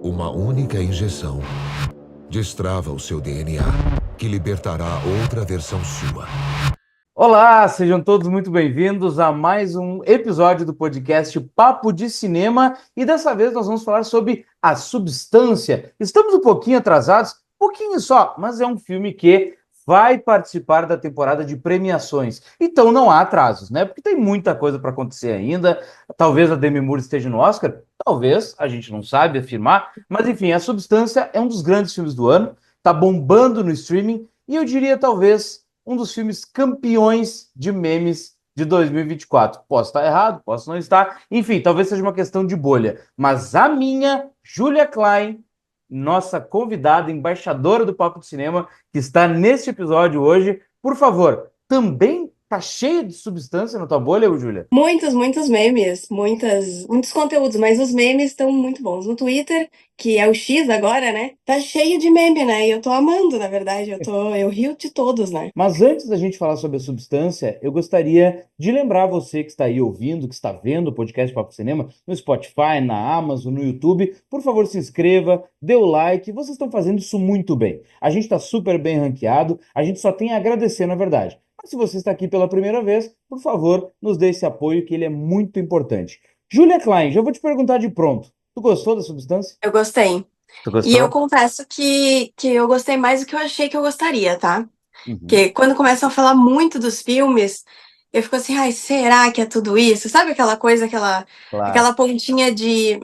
Uma única injeção destrava o seu DNA, que libertará outra versão sua. Olá, sejam todos muito bem-vindos a mais um episódio do podcast Papo de Cinema, e dessa vez nós vamos falar sobre A Substância. Estamos um pouquinho atrasados, pouquinho só, mas é um filme que vai participar da temporada de premiações. Então não há atrasos, né? Porque tem muita coisa para acontecer ainda. Talvez a Demi Moore esteja no Oscar, talvez, a gente não sabe afirmar, mas enfim, A Substância é um dos grandes filmes do ano, tá bombando no streaming, e eu diria talvez um dos filmes campeões de memes de 2024. Posso estar errado, posso não estar. Enfim, talvez seja uma questão de bolha. Mas a minha, Julia Klein, nossa convidada, embaixadora do Papo de Cinema, que está neste episódio hoje, por favor, também tá cheia de substância na tua bolha, Júlia? Muitos memes, muitos conteúdos, mas os memes estão muito bons. No Twitter, que é o X agora, né? Tá cheio de meme, né? E eu tô amando, na verdade. Eu rio de todos, né? Mas antes da gente falar sobre a substância, eu gostaria de lembrar você que está aí ouvindo, que está vendo o podcast Papo Cinema no Spotify, na Amazon, no YouTube, por favor se inscreva, dê o like, vocês estão fazendo isso muito bem. A gente está super bem ranqueado, a gente só tem a agradecer, na verdade. Mas se você está aqui pela primeira vez, por favor, nos dê esse apoio que ele é muito importante. Julia Klein, já vou te perguntar de pronto. Tu gostou da substância? Eu gostei. Tu E eu gostou? confesso que eu gostei mais do que eu achei que eu gostaria, tá? Uhum, Porque quando começam a falar muito dos filmes, eu fico assim, ai, será que é tudo isso? Sabe aquela coisa, claro. aquela pontinha de,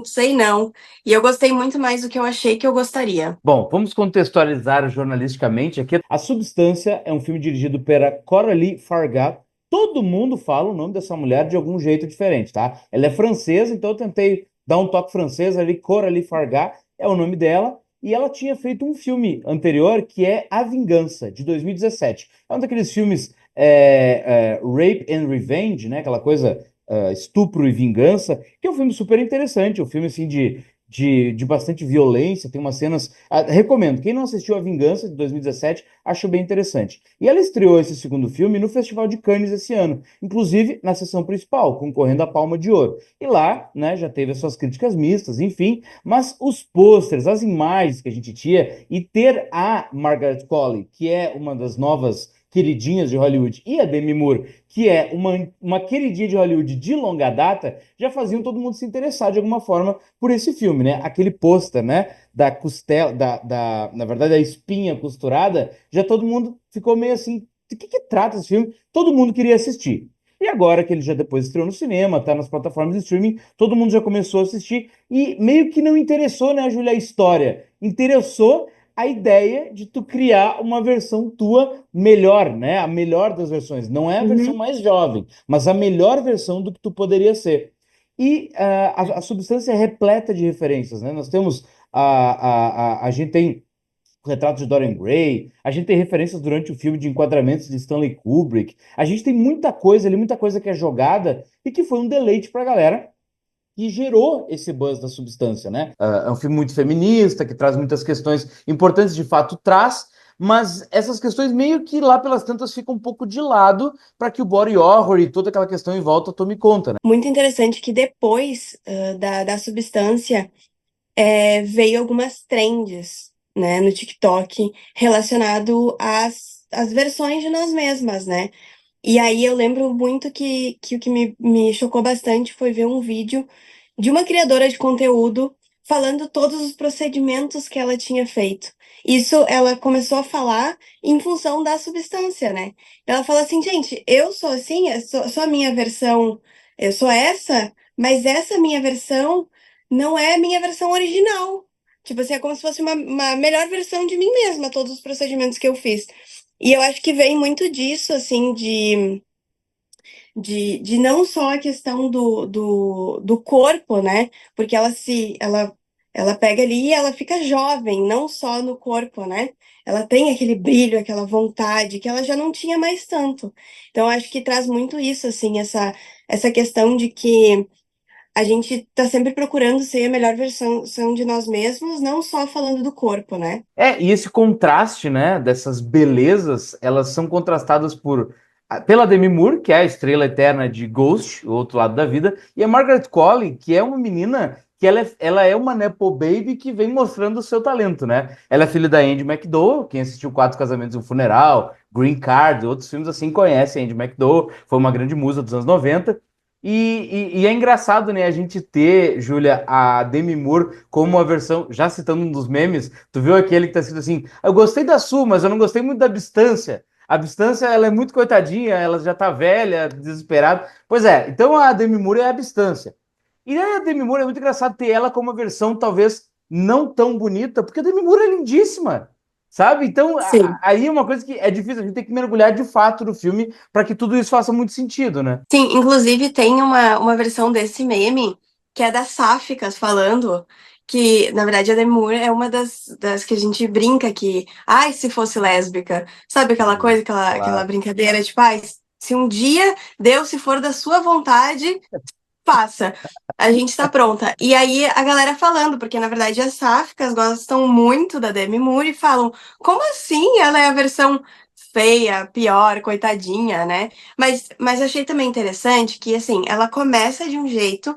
sei não. E eu gostei muito mais do que eu achei que eu gostaria. Bom, vamos contextualizar jornalisticamente aqui. A Substância é um filme dirigido pela Coralie Fargat. Todo mundo fala o nome dessa mulher de algum jeito diferente, tá? Ela é francesa, então eu tentei dar um toque francês ali. Coralie Fargat é o nome dela. E ela tinha feito um filme anterior que é A Vingança, de 2017. É um daqueles filmes Rape and Revenge, né? Aquela coisa estupro e vingança, que é um filme super interessante. Um filme assim de bastante violência, tem umas cenas. Recomendo. Quem não assistiu A Vingança, de 2017, acho bem interessante. E ela estreou esse segundo filme no Festival de Cannes esse ano, inclusive na sessão principal, concorrendo à Palma de Ouro. E lá, né, já teve as suas críticas mistas, enfim, mas os pôsteres, as imagens que a gente tinha, e ter a Margaret Qualley, que é uma das novas queridinhas de Hollywood, e a Demi Moore, que é uma queridinha de Hollywood de longa data, já faziam todo mundo se interessar de alguma forma por esse filme, né? Aquele pôster, né? Da costela, na verdade, a espinha costurada, já todo mundo ficou meio assim, de que trata esse filme? Todo mundo queria assistir. E agora que ele já depois estreou no cinema, tá nas plataformas de streaming, todo mundo já começou a assistir e meio que não interessou, né, Júlia, a história. Interessou a ideia de tu criar uma versão tua melhor, né? A melhor das versões. Não é a versão Uhum. mais jovem, mas a melhor versão do que tu poderia ser. E a substância é repleta de referências, né? Nós temos a gente tem retratos de Dorian Gray, a gente tem referências durante o filme de enquadramentos de Stanley Kubrick, a gente tem muita coisa ali, muita coisa que é jogada e que foi um deleite pra galera que gerou esse buzz da substância, né? É um filme muito feminista, que traz muitas questões importantes, de fato traz, mas essas questões meio que lá pelas tantas ficam um pouco de lado para que o body horror e toda aquela questão em volta tome conta, né? Muito interessante que depois da substância veio algumas trends, né, no TikTok relacionado às versões de nós mesmas, né? E aí eu lembro muito que o que me chocou bastante foi ver um vídeo de uma criadora de conteúdo falando todos os procedimentos que ela tinha feito. Isso ela começou a falar em função da substância, né? Ela fala assim, gente, eu sou assim, sou a minha versão, eu sou essa, mas essa minha versão não é a minha versão original. Tipo assim, é como se fosse uma melhor versão de mim mesma, todos os procedimentos que eu fiz. E eu acho que vem muito disso, assim, de não só a questão do corpo, né? Porque ela pega ali e ela fica jovem, não só no corpo, né? Ela tem aquele brilho, aquela vontade que ela já não tinha mais tanto. Então, eu acho que traz muito isso, assim, essa questão de que a gente tá sempre procurando ser a melhor versão de nós mesmos, não só falando do corpo, né? E esse contraste, né, dessas belezas, elas são contrastadas pela Demi Moore, que é a estrela eterna de Ghost, o outro lado da vida, e a Margaret Qualley, que é uma menina que ela é uma Nepo Baby que vem mostrando o seu talento, né? Ela é filha da Andie McDowell, quem assistiu Quatro Casamentos e um Funeral, Green Card, outros filmes assim conhece a Andie McDowell, foi uma grande musa dos anos 90. E é engraçado, né, a gente ter, Júlia, a Demi Moore como uma versão, já citando um dos memes, tu viu aquele que tá escrito assim, eu gostei da Su, mas eu não gostei muito da Abstância. A Abstância, ela é muito coitadinha, ela já tá velha, desesperada. Pois é, então a Demi Moore é a Abstância. E a Demi Moore é muito engraçado ter ela como uma versão talvez não tão bonita, porque a Demi Moore é lindíssima, sabe? Então Sim. aí é uma coisa que é difícil, a gente tem que mergulhar de fato no filme para que tudo isso faça muito sentido, né? Sim, inclusive tem uma versão desse meme que é das sáficas falando que, na verdade, a Demi Moore é uma das que a gente brinca que, ai, se fosse lésbica, sabe aquela coisa, aquela Claro. brincadeira, tipo, ai, se um dia Deus, se for da sua vontade, faça. A gente está pronta. E aí a galera falando, porque na verdade as sáficas gostam muito da Demi Moore e falam: como assim? Ela é a versão feia, pior, coitadinha, né? Mas achei também interessante que, assim, ela começa de um jeito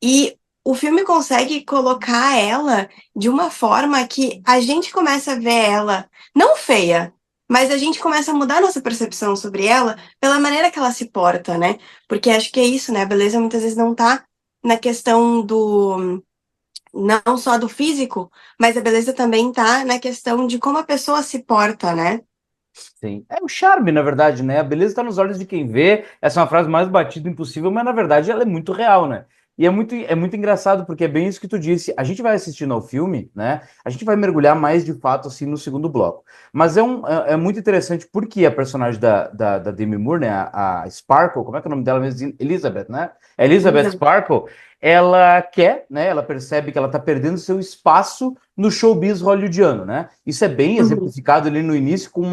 e o filme consegue colocar ela de uma forma que a gente começa a ver ela não feia, mas a gente começa a mudar a nossa percepção sobre ela pela maneira que ela se porta, né? Porque acho que é isso, né? A beleza muitas vezes não tá na questão do não só do físico, mas a beleza também tá na questão de como a pessoa se porta, né? Sim. É o charme, na verdade, né? A beleza está nos olhos de quem vê. Essa é uma frase mais batida impossível, mas na verdade ela é muito real, né? E é muito engraçado, porque é bem isso que tu disse. A gente vai assistindo ao filme, né? A gente vai mergulhar mais de fato assim no segundo bloco. Mas é muito interessante porque a personagem da Demi Moore, né? A Sparkle, como é que é o nome dela mesmo? Elizabeth, né? Elizabeth Exato. Sparkle, ela quer, né? Ela percebe que ela tá perdendo seu espaço no showbiz hollywoodiano, né? Isso é bem Uhum. exemplificado ali no início com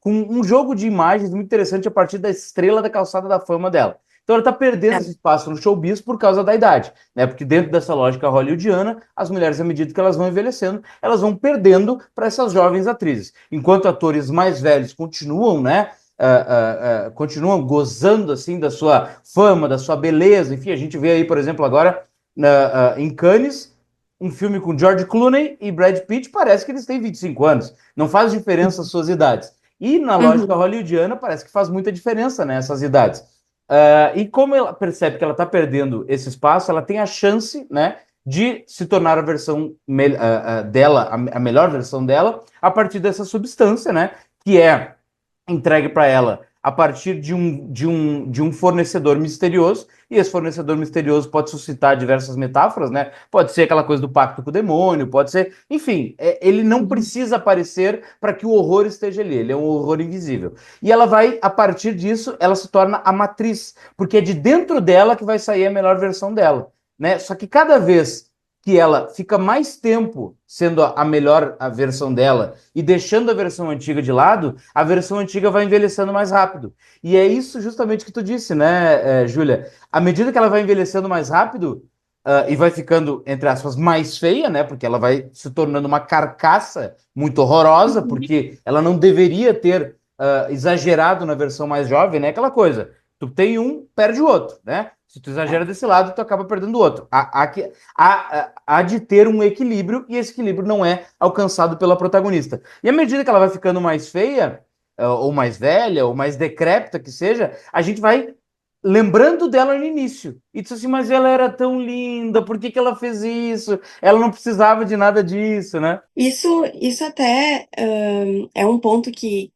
um jogo de imagens muito interessante a partir da estrela da calçada da fama dela. Então ela está perdendo É. esse espaço no showbiz por causa da idade, né? Porque dentro dessa lógica hollywoodiana, as mulheres, à medida que elas vão envelhecendo, elas vão perdendo para essas jovens atrizes. Enquanto atores mais velhos continuam, né? Continuam gozando assim da sua fama, da sua beleza. Enfim, a gente vê aí, por exemplo, agora em Cannes, um filme com George Clooney e Brad Pitt, parece que eles têm 25 anos. Não faz diferença as suas idades. E na lógica Uhum. hollywoodiana, parece que faz muita diferença nessas idades. E como ela percebe que ela está perdendo esse espaço, ela tem a chance, né, de se tornar a versão dela, a melhor versão dela, a partir dessa substância, né, que é entregue para ela a partir de um fornecedor misterioso, e esse fornecedor misterioso pode suscitar diversas metáforas, né? Pode ser aquela coisa do pacto com o demônio, pode ser. Enfim, ele não Uhum. precisa aparecer para que o horror esteja ali, ele é um horror invisível. E ela vai, a partir disso, ela se torna a matriz, porque é de dentro dela que vai sair a melhor versão dela, né? Só que cada vez que ela fica mais tempo sendo a melhor a versão dela e deixando a versão antiga de lado, a versão antiga vai envelhecendo mais rápido. E é isso justamente que tu disse, né, Júlia? À medida que ela vai envelhecendo mais rápido, e vai ficando, entre aspas, mais feia, né? Porque ela vai se tornando uma carcaça muito horrorosa, Uhum. porque ela não deveria ter exagerado na versão mais jovem, né? Aquela coisa. Tu tem um, perde o outro, né? Se tu exagera desse lado, tu acaba perdendo o outro. Há de ter um equilíbrio, e esse equilíbrio não é alcançado pela protagonista. E à medida que ela vai ficando mais feia, ou mais velha, ou mais decrépita que seja, a gente vai lembrando dela no início. E diz assim, mas ela era tão linda, por que que ela fez isso? Ela não precisava de nada disso, né? Isso até é um ponto que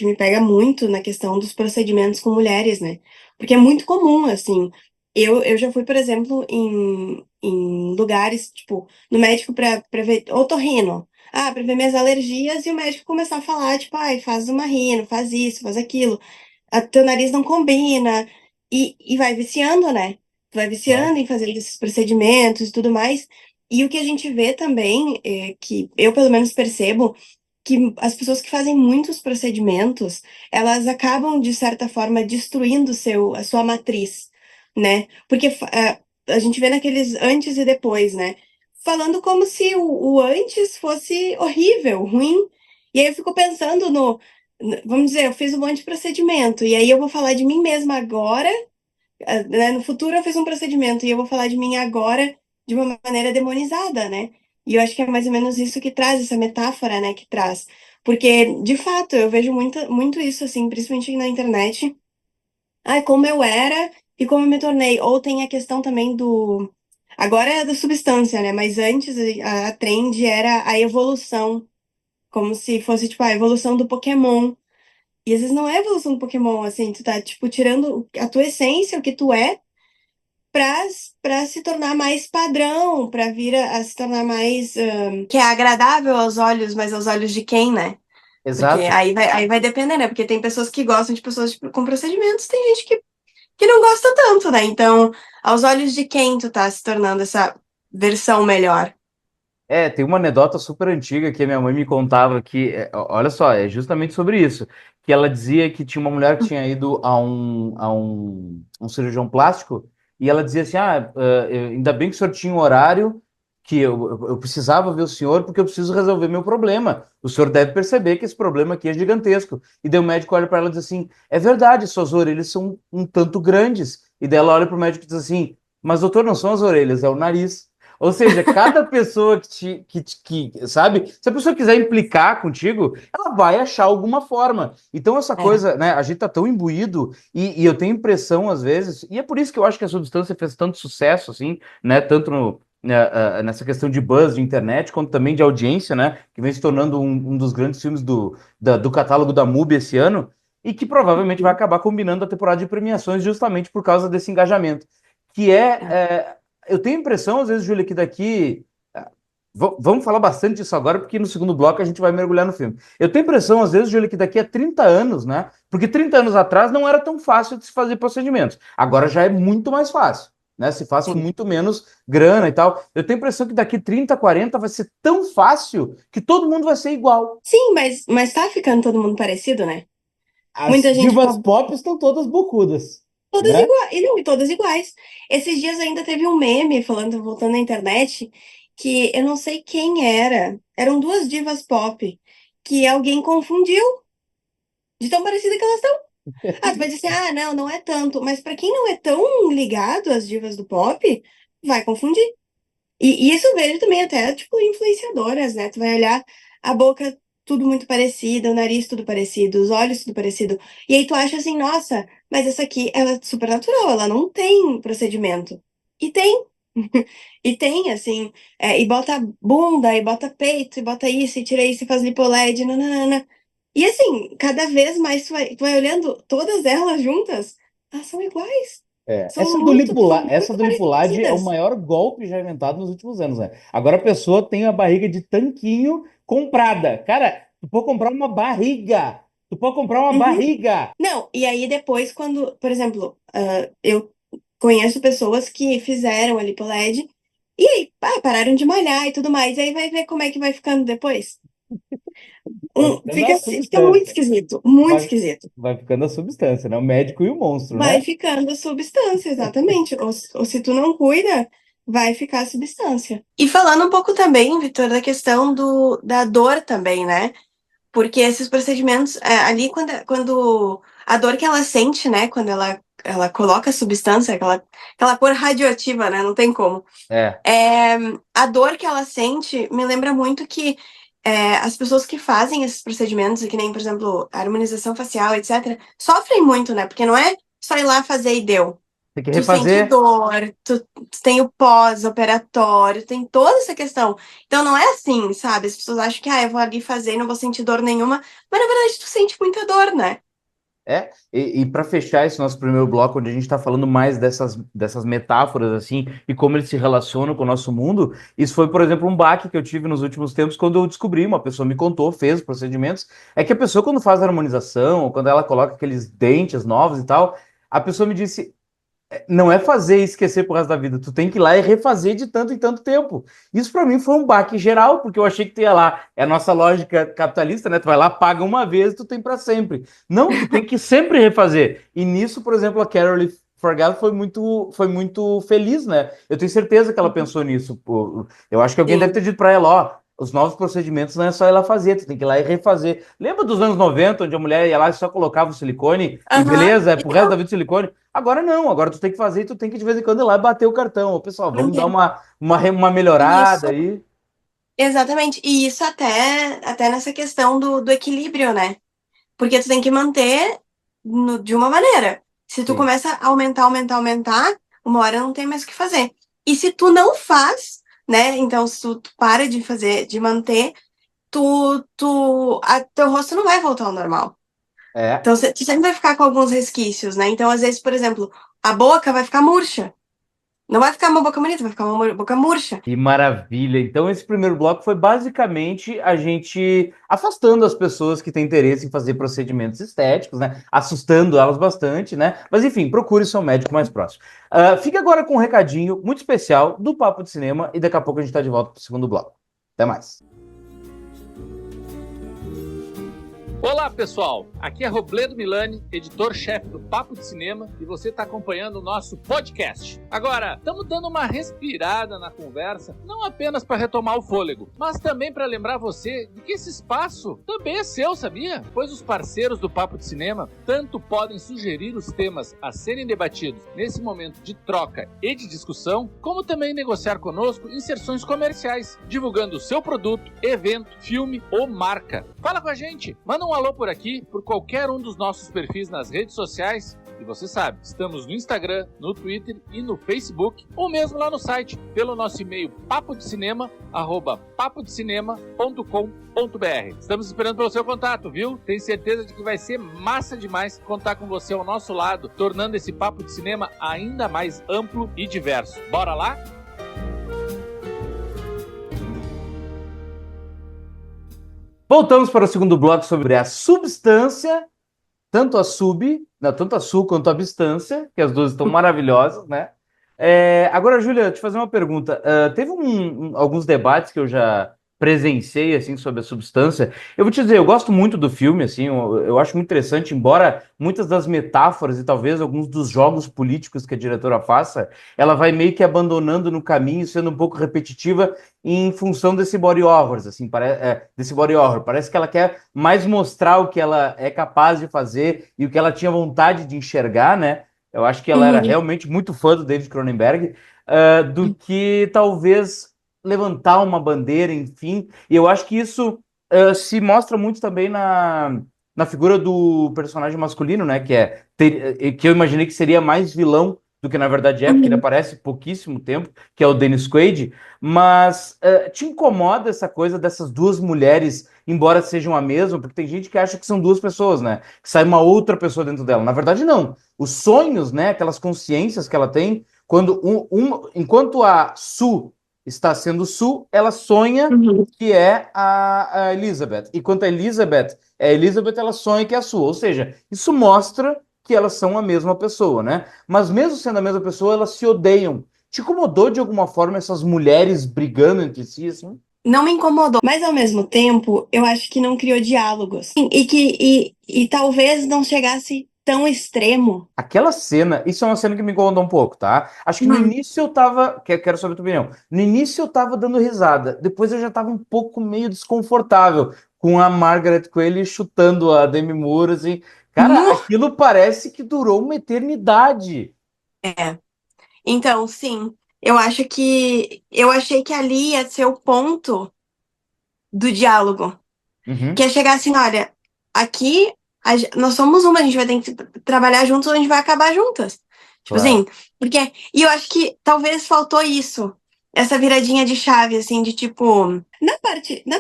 me pega muito na questão dos procedimentos com mulheres, né? Porque é muito comum, assim. Eu já fui, por exemplo, em lugares, tipo, no médico pra ver otorrino. Ah, pra ver minhas alergias, e o médico começar a falar, tipo, ai, faz uma rino, faz isso, faz aquilo. Teu nariz não combina. E vai viciando, né? Vai Claro. viciando em fazer esses procedimentos e tudo mais. E o que a gente vê também, que eu pelo menos percebo, que as pessoas que fazem muitos procedimentos, elas acabam, de certa forma, destruindo a sua matriz, né? Porque a gente vê naqueles antes e depois, né? Falando como se o antes fosse horrível, ruim. E aí eu fico pensando vamos dizer, eu fiz um monte de procedimento, e aí eu vou falar de mim mesma agora, né? No futuro eu fiz um procedimento, e eu vou falar de mim agora de uma maneira demonizada, né? E eu acho que é mais ou menos isso que traz, essa metáfora, né, que traz. Porque, de fato, eu vejo muito isso, assim, principalmente na internet. Ai, como eu era e como eu me tornei. Ou tem a questão também do. Agora é da substância, né? Mas antes a trend era a evolução. Como se fosse, tipo, a evolução do Pokémon. E às vezes não é a evolução do Pokémon, assim, tu tá, tipo, tirando a tua essência, o que tu é, pra, pra se tornar mais padrão, pra vir a se tornar mais. Que é agradável aos olhos, mas aos olhos de quem, né? Porque Exato. aí vai depender, né? Porque tem pessoas que gostam de pessoas tipo, com procedimentos, tem gente que não gosta tanto, né? Então, aos olhos de quem tu tá se tornando essa versão melhor? Tem uma anedota super antiga que a minha mãe me contava que, olha só, é justamente sobre isso, que ela dizia que tinha uma mulher que tinha ido a um cirurgião plástico e ela dizia assim, ainda bem que o senhor tinha um horário que eu precisava ver o senhor porque eu preciso resolver meu problema. O senhor deve perceber que esse problema aqui é gigantesco. E daí o médico olha para ela e diz assim, é verdade, suas orelhas são um tanto grandes. E daí ela olha para o médico e diz assim, mas doutor, não são as orelhas, é o nariz. Ou seja, cada pessoa sabe, se a pessoa quiser implicar contigo, ela vai achar alguma forma. Então, essa É. coisa, né, a gente tá tão imbuído, e eu tenho impressão, às vezes, e é por isso que eu acho que a substância fez tanto sucesso, assim, né, tanto nessa questão de buzz de internet, quanto também de audiência, né, que vem se tornando um dos grandes filmes do catálogo da MUBI esse ano, e que provavelmente vai acabar combinando a temporada de premiações justamente por causa desse engajamento. Que eu tenho a impressão, às vezes, Júlia, que daqui. Vamos falar bastante disso agora, porque no segundo bloco a gente vai mergulhar no filme. Eu tenho a impressão, às vezes, Júlia, que daqui a 30 anos, né? Porque 30 anos atrás não era tão fácil de se fazer procedimentos. Agora já é muito mais fácil, né? Se faz com Sim. muito menos grana e tal. Eu tenho a impressão que daqui 30, 40 vai ser tão fácil que todo mundo vai ser igual. Sim, mas tá ficando todo mundo parecido, né? As Muita gente divas fala, pop estão todas bocudas, todas né? iguais. E não, e todas iguais. Esses dias ainda teve um meme falando, voltando na internet, que eu não sei quem era. Eram duas divas pop que alguém confundiu de tão parecida que elas estão. Ah, tu vai dizer assim, ah, não, não é tanto. Mas pra quem não é tão ligado às divas do pop, vai confundir. E isso eu vejo também até, tipo, influenciadoras, né? Tu vai olhar a boca tudo muito parecida, o nariz tudo parecido, os olhos tudo parecido. E aí tu acha assim, nossa, mas essa aqui, ela é super natural, ela não tem procedimento. E tem. E tem, assim, e bota bunda, e bota peito, e bota isso, e tira isso, e faz lipoled, nananana. E assim, cada vez mais tu vai olhando todas elas juntas, elas são iguais. São são Essa muito do Lipulade é o parecidas. maior golpe já inventado nos últimos anos, né? Agora a pessoa tem a barriga de tanquinho comprada. Cara, tu pode comprar uma barriga. Tu pode comprar uma Uhum. barriga. Não, e aí depois, quando, por exemplo, eu conheço pessoas que fizeram a LipoLed e aí, pararam de malhar e tudo mais. E aí vai ver como é que vai ficando depois. Vai ficando a Fica muito substância. esquisito, muito Vai, esquisito. vai ficando a substância, né? O médico e o monstro, né? Vai ficando a substância, exatamente. Ou se tu não cuida, vai ficar a substância. E falando um pouco também, Vitor, da questão da dor também, né? Porque esses procedimentos, ali quando a dor que ela sente, né, quando ela coloca a substância, aquela cor radioativa, né, não tem como. É. É, a dor que ela sente me lembra muito que as pessoas que fazem esses procedimentos, que nem, por exemplo, a harmonização facial, etc., sofrem muito, né, porque não é só ir lá fazer e deu. Tem que Tu sente refazer. dor, tu tem o pós-operatório, tem toda essa questão. Então não é assim, sabe? As pessoas acham que, eu vou ali fazer e não vou sentir dor nenhuma, mas na verdade tu sente muita dor, né? E para fechar esse nosso primeiro bloco, onde a gente está falando mais dessas metáforas, assim, e como eles se relacionam com o nosso mundo, isso foi, por exemplo, um baque que eu tive nos últimos tempos, quando eu descobri, uma pessoa me contou, fez os procedimentos, é que a pessoa, quando faz a harmonização, ou quando ela coloca aqueles dentes novos e tal, a pessoa me disse, não é fazer e esquecer pro resto da vida. Tu tem que ir lá e refazer de tanto em tanto tempo. Isso pra mim foi um baque geral, porque eu achei que tu ia lá. É a nossa lógica capitalista, né? Tu vai lá, paga uma vez, tu tem pra sempre. Não, tu tem que sempre refazer. E nisso, por exemplo, a Carol Forgado foi muito feliz, né? Eu tenho certeza que ela pensou nisso. Pô. Eu acho que alguém deve Sim. ter dito pra ela, ó. os novos procedimentos não é só ela fazer, tu tem que ir lá e refazer. Lembra dos anos 90, onde a mulher ia lá e só colocava o silicone e Aham. beleza, é pro resto da vida o silicone? Agora não, agora tu tem que fazer e tu tem que de vez em quando ir lá e bater o cartão. Ô, pessoal, vamos dar Manter. uma melhorada Isso, aí. exatamente. E isso até nessa questão do equilíbrio, né? Porque tu tem que manter de uma maneira. Se tu Sim. começa a aumentar, uma hora não tem mais o que fazer. E se tu não faz, né? Então, se tu para de fazer, de manter, teu rosto não vai voltar ao normal. É. Então, tu sempre vai ficar com alguns resquícios, né? Então, às vezes, por exemplo, a boca vai ficar murcha. Não vai ficar uma boca bonita, vai ficar uma boca murcha. Que maravilha! Então, esse primeiro bloco foi basicamente a gente afastando as pessoas que têm interesse em fazer procedimentos estéticos, né? Assustando elas bastante, né? Mas enfim, procure seu médico mais próximo. Fique agora com um recadinho muito especial do Papo de Cinema e daqui a pouco a gente está de volta para o segundo bloco. Até mais. Olá, pessoal! Aqui é Robledo Milani, editor-chefe do Papo de Cinema, e você está acompanhando o nosso podcast. Agora, estamos dando uma respirada na conversa, não apenas para retomar o fôlego, mas também para lembrar você de que esse espaço também é seu, sabia? Pois os parceiros do Papo de Cinema tanto podem sugerir os temas a serem debatidos nesse momento de troca e de discussão, como também negociar conosco inserções comerciais, divulgando o seu produto, evento, filme ou marca. Fala com a gente, manda um alô por aqui, por qualquer um dos nossos perfis nas redes sociais. E você sabe, estamos no Instagram, no Twitter e no Facebook, ou mesmo lá no site, pelo nosso e-mail papodecinema@papodecinema.com.br. Estamos esperando pelo seu contato, viu? Tenho certeza de que vai ser massa demais contar com você ao nosso lado, tornando esse Papo de Cinema ainda mais amplo e diverso. Bora lá? Voltamos para o segundo bloco sobre a substância, tanto a tanto a su quanto a abstância, que as duas estão maravilhosas, né? Agora, Júlia, te fazer uma pergunta. Teve alguns debates que eu já presenciei, assim, sobre a substância. Eu vou te dizer, eu gosto muito do filme, assim, eu acho muito interessante, embora muitas das metáforas e talvez alguns dos jogos políticos que a diretora faça, ela vai meio que abandonando no caminho, sendo um pouco repetitiva em função desse body horror, assim, desse body horror. Parece que ela quer mais mostrar o que ela é capaz de fazer e o que ela tinha vontade de enxergar, né? Eu acho que ela era Uhum. realmente muito fã do David Cronenberg, do que talvez levantar uma bandeira, enfim. E eu acho que isso se mostra muito também na figura do personagem masculino, né? Que eu imaginei que seria mais vilão do que na verdade é, porque ele Uhum. aparece pouquíssimo tempo, que é o Dennis Quaid. Mas te incomoda essa coisa dessas duas mulheres, embora sejam a mesma? Porque tem gente que acha que são duas pessoas, né? Que sai uma outra pessoa dentro dela. Na verdade, não. Os sonhos, né? Aquelas consciências que ela tem, enquanto a Sue está sendo Sue, ela sonha Uhum. que é a Elizabeth. E quando a Elizabeth é a Elizabeth, ela sonha que é a Sue. Ou seja, isso mostra que elas são a mesma pessoa, né? Mas mesmo sendo a mesma pessoa, elas se odeiam. Te incomodou de alguma forma essas mulheres brigando entre si, assim? Não me incomodou, mas ao mesmo tempo, eu acho que não criou diálogos. E talvez não chegasse tão extremo. Aquela cena, isso é uma cena que me incomodou um pouco, tá? Acho que no Uhum. início eu tava, quero saber a tua opinião. No início eu tava dando risada, depois eu já tava um pouco meio desconfortável com a Margaret Qualley chutando a Demi Moore, assim. Cara, Nu! aquilo parece que durou uma eternidade. É. Então, sim, eu achei que ali ia ser o ponto do diálogo, que Uhum, ia chegar assim, olha, aqui nós somos uma, a gente vai ter que trabalhar juntos ou a gente vai acabar juntas. Tipo claro. assim, porque e eu acho que talvez faltou isso, essa viradinha de chave assim, de tipo, na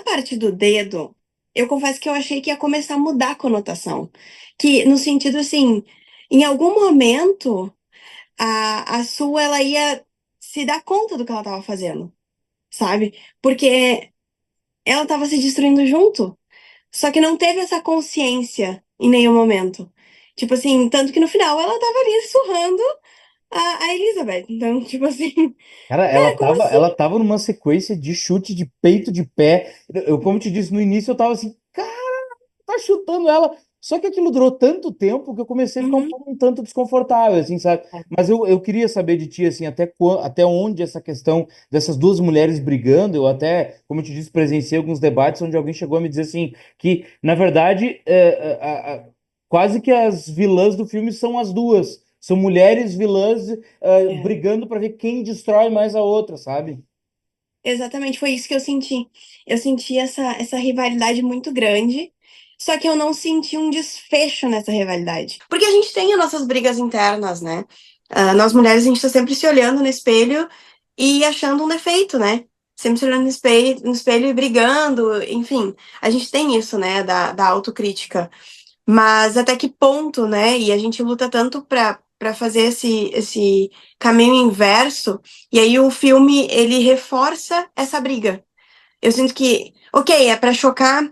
parte do dedo, eu confesso que eu achei que ia começar a mudar a conotação, que no sentido assim, em algum momento a sua ela ia se dar conta do que ela tava fazendo, sabe? Porque ela tava se destruindo junto, só que não teve essa consciência em nenhum momento. Tipo assim, tanto que no final ela tava ali surrando a Elizabeth. Então, tipo assim, Cara, cara, como ela assim? tava numa sequência de chute de peito de pé. Como eu te disse no início, eu tava assim, cara, tá chutando ela. Só que aquilo durou tanto tempo que eu comecei a ficar Uhum. um tanto desconfortável, assim, sabe? Mas eu queria saber de ti, assim, até onde essa questão dessas duas mulheres brigando, eu até, como eu te disse, presenciei alguns debates onde alguém chegou a me dizer, assim, que, na verdade, quase que as vilãs do filme são as duas. São mulheres vilãs, É. brigando para ver quem destrói mais a outra, sabe? Exatamente, foi isso que eu senti. Eu senti essa rivalidade muito grande, só que eu não senti um desfecho nessa rivalidade. Porque a gente tem as nossas brigas internas, né? Nós mulheres, a gente tá sempre se olhando no espelho e achando um defeito, né? Sempre se olhando no espelho e brigando, enfim. A gente tem isso, né, da autocrítica. Mas até que ponto, né? E a gente luta tanto para fazer esse caminho inverso, e aí o filme ele reforça essa briga. Eu sinto que, ok, é para chocar,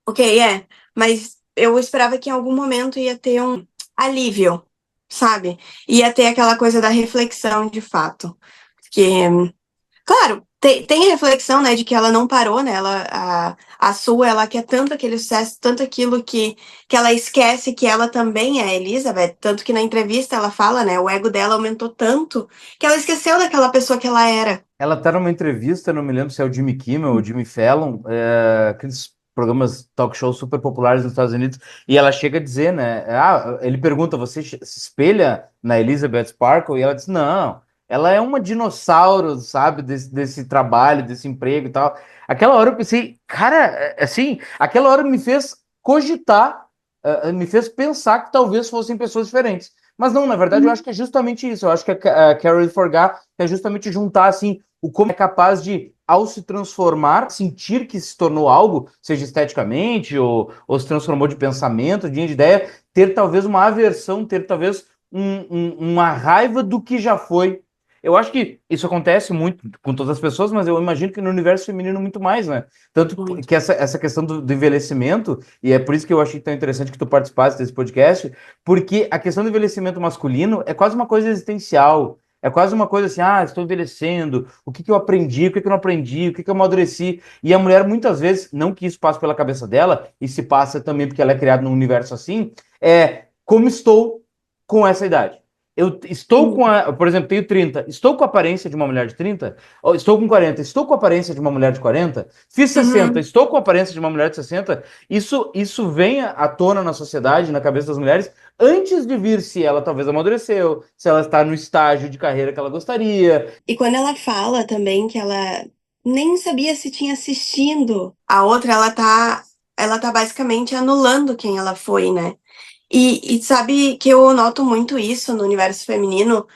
ok, mas eu esperava que em algum momento ia ter um alívio, sabe? Ia ter aquela coisa da reflexão de fato. Porque claro, tem a reflexão, né, de que ela não parou, né, a Sue, ela quer tanto aquele sucesso, tanto aquilo que ela esquece que ela também é a Elizabeth, tanto que na entrevista ela fala, né, o ego dela aumentou tanto que ela esqueceu daquela pessoa que ela era. Ela tá numa entrevista, não me lembro se é o Jimmy Kimmel ou o Jimmy Fallon, aqueles programas talk show super populares nos Estados Unidos, e ela chega a dizer, né? Ele pergunta, você se espelha na Elizabeth Sparkle? E ela diz, não, ela é uma dinossauro, sabe, desse trabalho, desse emprego e tal. Aquela hora eu pensei, cara, assim, aquela hora me fez cogitar, me fez pensar que talvez fossem pessoas diferentes. Mas não, na verdade, eu acho que é justamente isso. Eu acho que a Carol Forgar é justamente juntar, assim, o como é capaz de, ao se transformar, sentir que se tornou algo, seja esteticamente, ou se transformou de pensamento, de ideia, ter talvez uma aversão, ter talvez uma raiva do que já foi. Eu acho que isso acontece muito com todas as pessoas, mas eu imagino que no universo feminino muito mais, né? Tanto Muito. que essa questão do envelhecimento, e é por isso que eu achei tão interessante que tu participasse desse podcast, porque a questão do envelhecimento masculino é quase uma coisa existencial. É quase uma coisa assim, estou envelhecendo, o que que eu aprendi, o que que eu não aprendi, o que que eu amadureci. E a mulher, muitas vezes, não que isso passe pela cabeça dela, e se passa também porque ela é criada num universo assim, como estou com essa idade. Eu estou Hum. por exemplo, tenho 30, estou com a aparência de uma mulher de 30, ou estou com 40, estou com a aparência de uma mulher de 40, fiz 60, Uhum. estou com a aparência de uma mulher de 60. Isso vem à tona na sociedade, na cabeça das mulheres, antes de vir se ela talvez amadureceu, se ela está no estágio de carreira que ela gostaria. E quando ela fala também que ela nem sabia se tinha assistindo a outra, ela tá basicamente anulando quem ela foi, né? E sabe que eu noto muito isso no universo feminino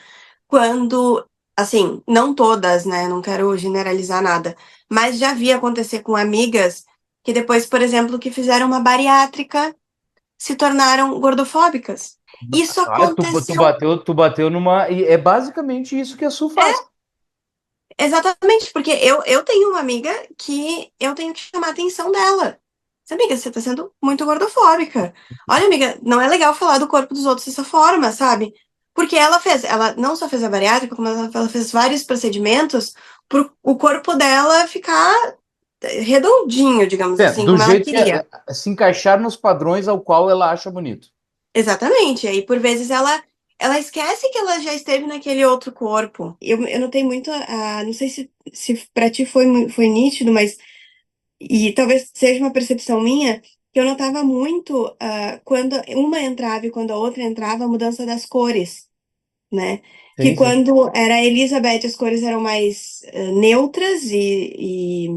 quando, assim, não todas, né? Não quero generalizar nada, mas já vi acontecer com amigas que depois, por exemplo, que fizeram uma bariátrica se tornaram gordofóbicas. Isso Ah, tu aconteceu. bateu numa. E é basicamente isso que a Su faz. Exatamente, porque eu tenho uma amiga que eu tenho que chamar a atenção dela. Amiga, você tá sendo muito gordofóbica. Olha, amiga, não é legal falar do corpo dos outros dessa forma, sabe? Porque ela não só fez a bariátrica, como ela fez vários procedimentos pro o corpo dela ficar redondinho, digamos assim, Do como ela jeito que queria. se encaixar nos padrões ao qual ela acha bonito. Exatamente. E aí, por vezes, ela esquece que ela já esteve naquele outro corpo. Eu notei muito, não sei se pra ti foi nítido, mas e talvez seja uma percepção minha, que eu notava muito quando uma entrava e quando a outra entrava, a mudança das cores, né? Que Sim, sim. quando era a Elizabeth, as cores eram mais neutras e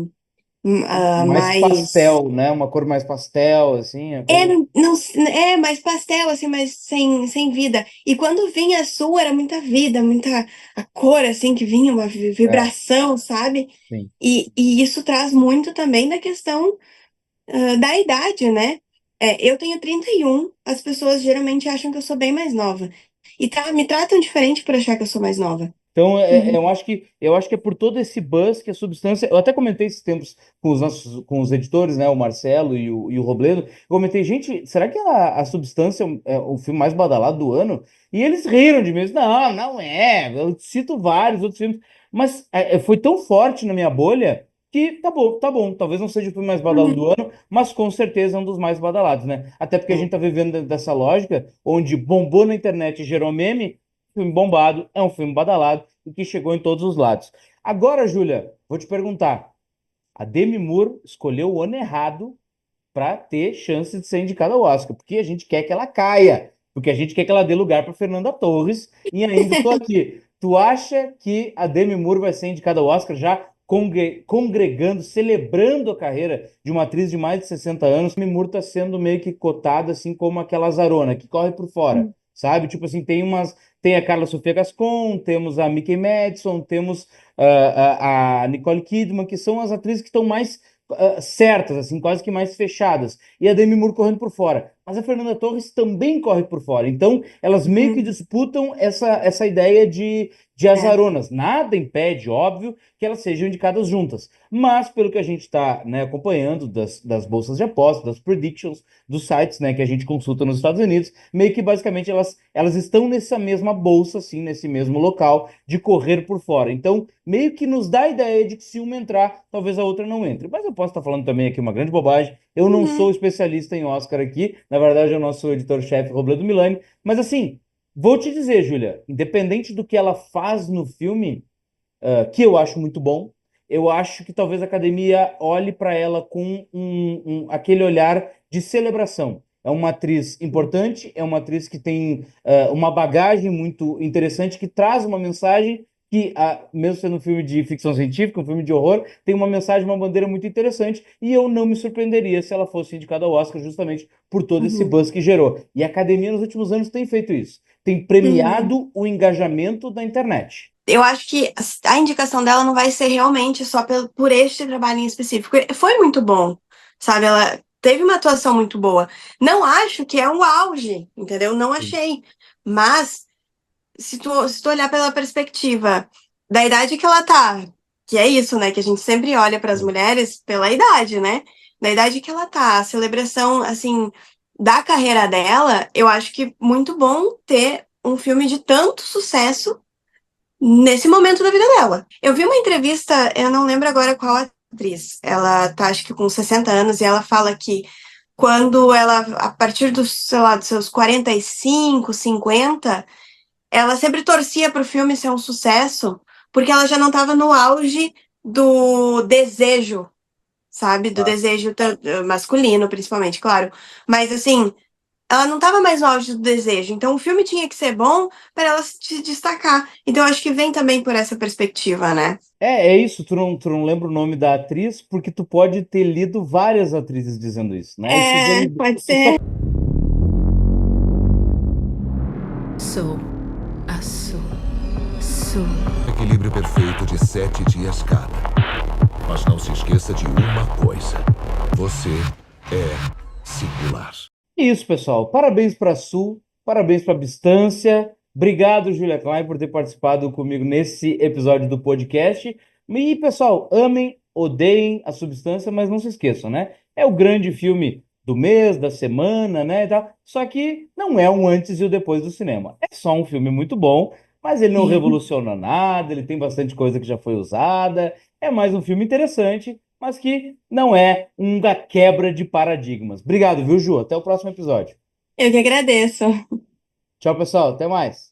Mais mais. pastel, né? Uma cor mais pastel, assim, a É, coisa. não, é mais pastel, assim, mas sem vida. E quando vinha a sua, era muita vida, muita a cor, assim, que vinha, uma É, vibração, sabe? sim. E isso traz muito também da questão da idade, né? Eu tenho 31, as pessoas geralmente acham que eu sou bem mais nova. E me tratam diferente por achar que eu sou mais nova. Então, Uhum. eu acho que é por todo esse buzz que a substância. Eu até comentei esses tempos com os editores, né? O Marcelo e o Robledo. Eu comentei, gente, será que a substância é o filme mais badalado do ano? E eles riram de mim. Não, não é. Eu cito vários outros filmes. Mas foi tão forte na minha bolha que tá bom. Talvez não seja o filme mais badalado Uhum. do ano, mas com certeza é um dos mais badalados, né? Até porque a gente tá vivendo dentro dessa lógica onde bombou na internet e gerou meme, filme bombado é um filme badalado e que chegou em todos os lados. Agora, Júlia, vou te perguntar. A Demi Moore escolheu o ano errado para ter chance de ser indicada ao Oscar, porque a gente quer que ela caia, porque a gente quer que ela dê lugar para Fernanda Torres, e ainda estou aqui. Tu acha que a Demi Moore vai ser indicada ao Oscar já congregando, celebrando a carreira de uma atriz de mais de 60 anos? A Demi Moore está sendo meio que cotada assim como aquela azarona que corre por fora, sabe? Tipo assim, tem a Carla Sofia Gascon, temos a Mickey Madison, temos a Nicole Kidman, que são as atrizes que estão mais certas, assim, quase que mais fechadas. E a Demi Moore correndo por fora. Mas a Fernanda Torres também corre por fora. Então, elas meio que Uhum. disputam essa ideia de É. azaronas. Nada impede, óbvio, que elas sejam indicadas juntas. Mas, pelo que a gente está, né, acompanhando das bolsas de aposta, das predictions, dos sites, né, que a gente consulta nos Estados Unidos, meio que basicamente elas estão nessa mesma bolsa, assim, nesse mesmo local de correr por fora. Então, meio que nos dá a ideia de que se uma entrar, talvez a outra não entre. Mas eu posso estar falando também aqui uma grande bobagem. Eu não Uhum. sou especialista em Oscar aqui. Na verdade, é o nosso editor-chefe, Robledo Milani. Mas assim, vou te dizer, Júlia, independente do que ela faz no filme, que eu acho muito bom. Eu acho que talvez a academia olhe para ela com aquele olhar de celebração. É uma atriz importante, é uma atriz que tem uma bagagem muito interessante, que traz uma mensagem que, mesmo sendo um filme de ficção científica, um filme de horror, tem uma mensagem, uma bandeira muito interessante, e eu não me surpreenderia se ela fosse indicada ao Oscar justamente por todo esse Uhum. buzz que gerou. E a academia nos últimos anos tem feito isso, tem Uhum. premiado o engajamento da internet. Eu acho que a indicação dela não vai ser realmente só por este trabalho em específico. Foi muito bom, sabe? Ela teve uma atuação muito boa. Não acho que é um auge, entendeu? Não achei. Mas, se tu olhar pela perspectiva da idade que ela tá, que é isso, né? Que a gente sempre olha para as mulheres pela idade, né? Da idade que ela tá, a celebração, assim, da carreira dela, eu acho que muito bom ter um filme de tanto sucesso nesse momento da vida dela. Eu vi uma entrevista, eu não lembro agora qual atriz. Ela tá, acho que com 60 anos, e ela fala que quando ela, a partir dos, sei lá, dos seus 45, 50, ela sempre torcia pro filme ser um sucesso, porque ela já não tava no auge do desejo, sabe? Do desejo masculino, principalmente, claro. Mas assim, ela não estava mais no auge do desejo. Então o filme tinha que ser bom para ela se destacar. Então eu acho que vem também por essa perspectiva, né? É isso, tu não lembra o nome da atriz, porque tu pode ter lido várias atrizes dizendo isso, né? Isso É, vem. pode Isso só ser. Sou a Sou. Equilíbrio perfeito de 7 dias cada. Mas não se esqueça de uma coisa. Você é singular. isso, pessoal. Parabéns para a Sul, parabéns para a Bistância. Obrigado, Julia Klein, por ter participado comigo nesse episódio do podcast. E, pessoal, amem, odeiem a Substância, mas não se esqueçam, né? É o grande filme do mês, da semana, né? E tal. Só que não é um antes e o depois do cinema. É só um filme muito bom, mas ele não revoluciona nada, ele tem bastante coisa que já foi usada. É mais um filme interessante, mas que não é uma quebra de paradigmas. Obrigado, viu, Ju? Até o próximo episódio. Eu que agradeço. Tchau, pessoal. Até mais.